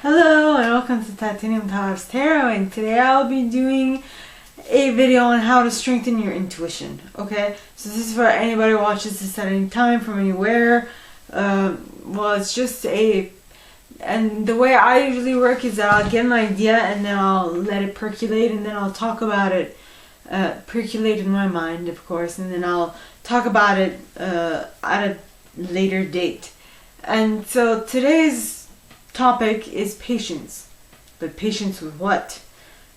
Hello and welcome to Titanium Towers Tarot, and today I'll be doing a video on how to strengthen your intuition. Okay, so this is for anybody who watches this at any time from anywhere. Well, it's just and the way I usually work is that I'll get an idea and then I'll let it percolate and then I'll talk about it, percolate in my mind, of course, and then I'll talk about it at a later date. And so today's topic is patience. But patience with what?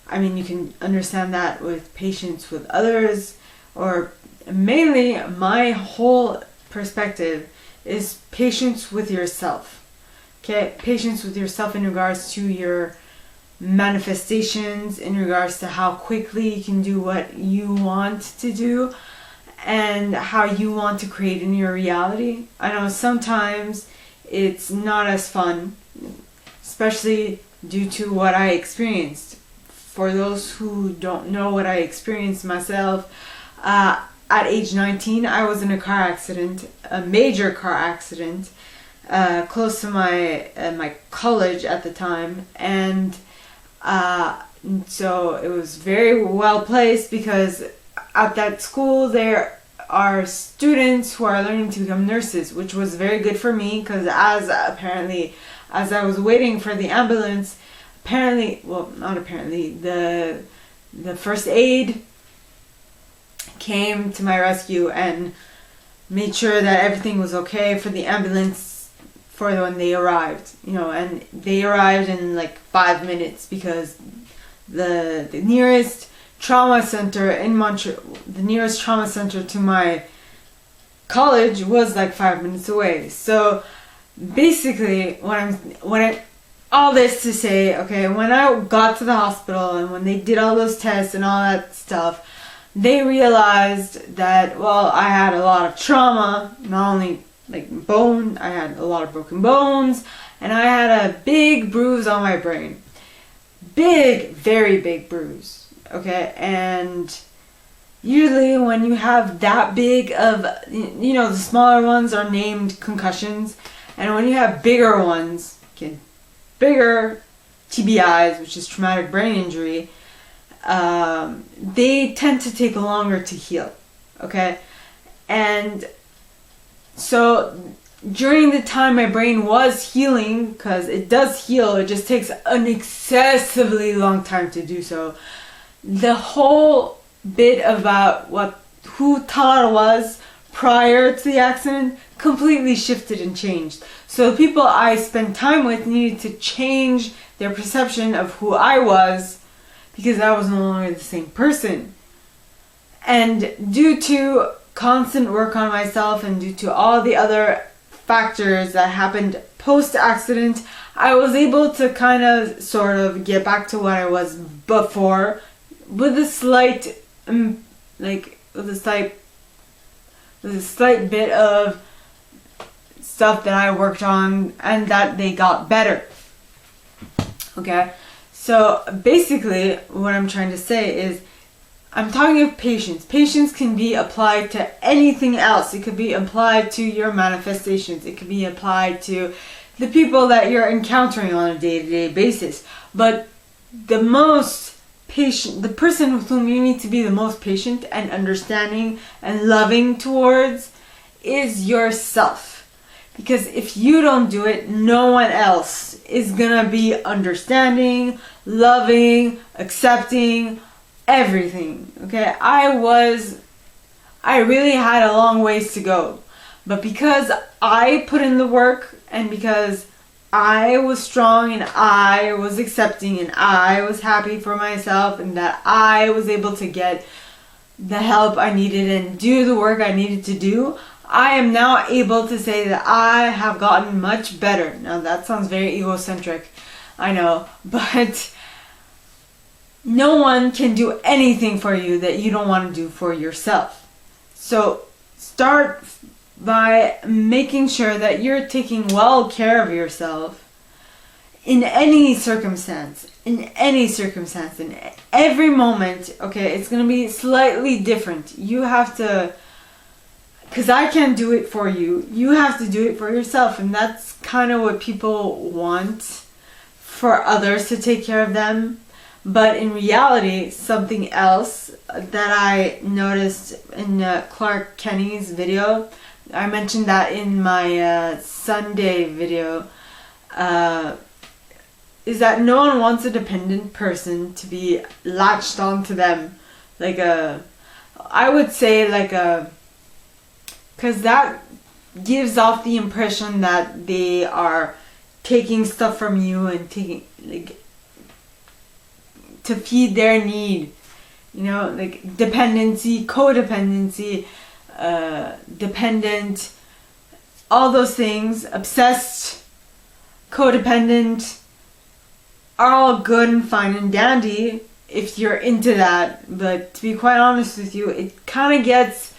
I mean, you can understand that with patience with others, or mainly my whole perspective is patience with yourself. Okay, patience with yourself in regards to your manifestations, in regards to how quickly you can do what you want to do and how you want to create in your reality. I know sometimes it's not as fun, especially due to what I experienced. For those who don't know what I experienced myself, at age 19, I was in a car accident, a major car accident, close to my college at the time, and so it was very well placed because at that school there are students who are learning to become nurses, which was very good for me because as I was waiting for the ambulance, the first aid came to my rescue and made sure that everything was okay for the ambulance for when they arrived, and they arrived in like 5 minutes because the nearest trauma center in Montreal, the nearest trauma center to my college was like 5 minutes away. So basically, all this to say, okay, when I got to the hospital and when they did all those tests and all that stuff, they realized that, well, I had a lot of trauma, not only like bone, I had a lot of broken bones, and I had a big bruise on my brain. Big, very big bruise. Okay, and usually when you have that big of, the smaller ones are named concussions, and when you have bigger ones, bigger TBIs, which is traumatic brain injury, they tend to take longer to heal. Okay, and so during the time my brain was healing, because it does heal, it just takes an excessively long time to do so. The whole bit about who Tara was prior to the accident completely shifted and changed. So the people I spent time with needed to change their perception of who I was because I was no longer the same person. And due to constant work on myself and due to all the other factors that happened post-accident, I was able to kind of sort of get back to what I was before, with a slight bit of stuff that I worked on and that they got better. Okay, so basically what I'm trying to say is I'm talking of patience. Patience can be applied to anything else. It could be applied to your manifestations. It could be applied to the people that you're encountering on a day-to-day basis. But the person with whom you need to be the most patient and understanding and loving towards is yourself. Because if you don't do it, no one else is gonna be understanding, loving, accepting, everything. Okay, I really had a long ways to go. But because I put in the work and because I was strong and I was accepting and I was happy for myself and that I was able to get the help I needed and do the work I needed to do, I am now able to say that I have gotten much better. Now that sounds very egocentric, I know, but no one can do anything for you that you don't want to do for yourself. So start by making sure that you're taking well care of yourself in any circumstance, in every moment. Okay, it's going to be slightly different. You have to, because I can't do it for you, you have to do it for yourself, and that's kind of what people want for others to take care of them. But in reality, something else that I noticed in Clark Kenny's video, I mentioned that in my Sunday video, is that no one wants a dependent person to be latched onto them. Like I would say because that gives off the impression that they are taking stuff from you and taking, like, to feed their need. You know, like dependency, codependency, dependent, all those things, obsessed, codependent, are all good and fine and dandy if you're into that. But to be quite honest with you, it kind of gets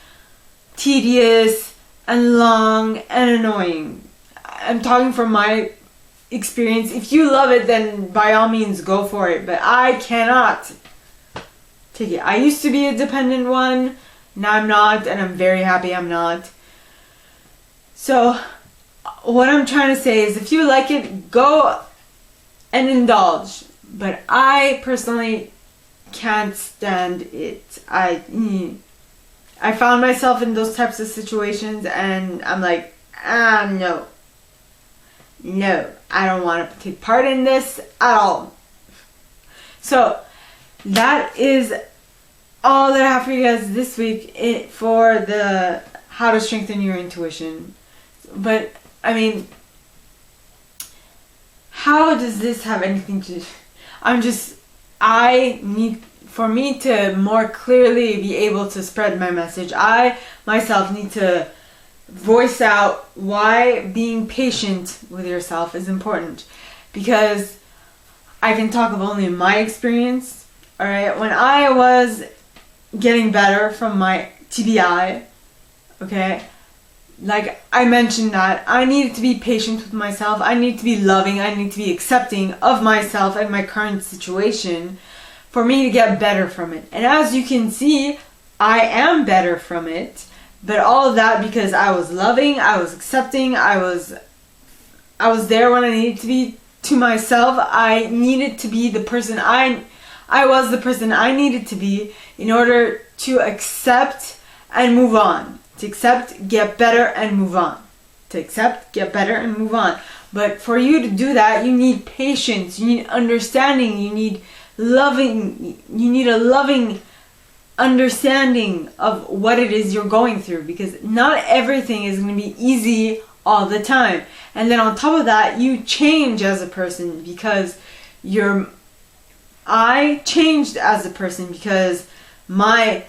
tedious and long and annoying. I'm talking from my experience. If you love it, then by all means go for it, but I cannot take it. I used to be a dependent one, now I'm not, and I'm very happy I'm not. So what I'm trying to say is, if you like it, go and indulge, but I personally can't stand it. I found myself in those types of situations, and I'm like, no, I don't want to take part in this at all. So that is all that I have for you guys this week for the how to strengthen your intuition. But I mean, how does this have anything to do? I need, for me to more clearly be able to spread my message, I myself need to voice out why being patient with yourself is important. Because I can talk of only my experience. Alright, when I was getting better from my TBI, okay, like I mentioned, that I needed to be patient with myself, I need to be loving, I need to be accepting of myself and my current situation for me to get better from it. And as you can see, I am better from it, but all of that because I was loving, I was accepting, I was there when I needed to be to myself. I needed to be the person I was the person I needed to be in order to accept and move on. To accept, get better, and move on. To accept, get better, and move on. But for you to do that, you need patience, you need understanding, you need loving, you need a loving understanding of what it is you're going through, because not everything is going to be easy all the time. And then on top of that, you change as a person, because I changed as a person because my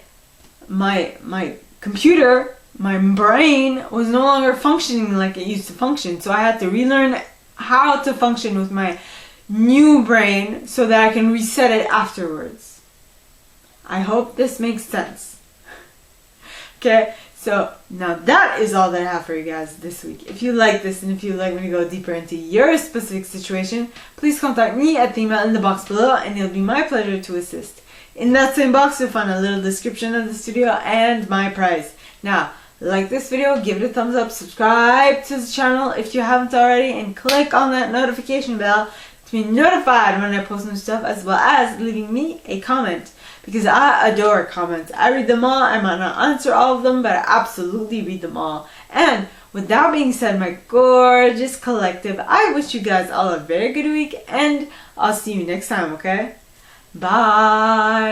computer, my brain was no longer functioning like it used to function. So I had to relearn how to function with my new brain so that I can reset it afterwards. I hope this makes sense. Okay, so now that is all that I have for you guys this week. If you like this, and if you'd like me to go deeper into your specific situation, please contact me at the email in the box below, and it'll be my pleasure to assist. In that same box, you'll find a little description of the studio and my price. Now, like this video, give it a thumbs up, subscribe to the channel if you haven't already, and click on that notification bell to be notified when I post new stuff, as well as leaving me a comment, because I adore comments. I read them all. I might not answer all of them, but I absolutely read them all. And with that being said, my gorgeous collective, I wish you guys all a very good week, and I'll see you next time, okay? Bye!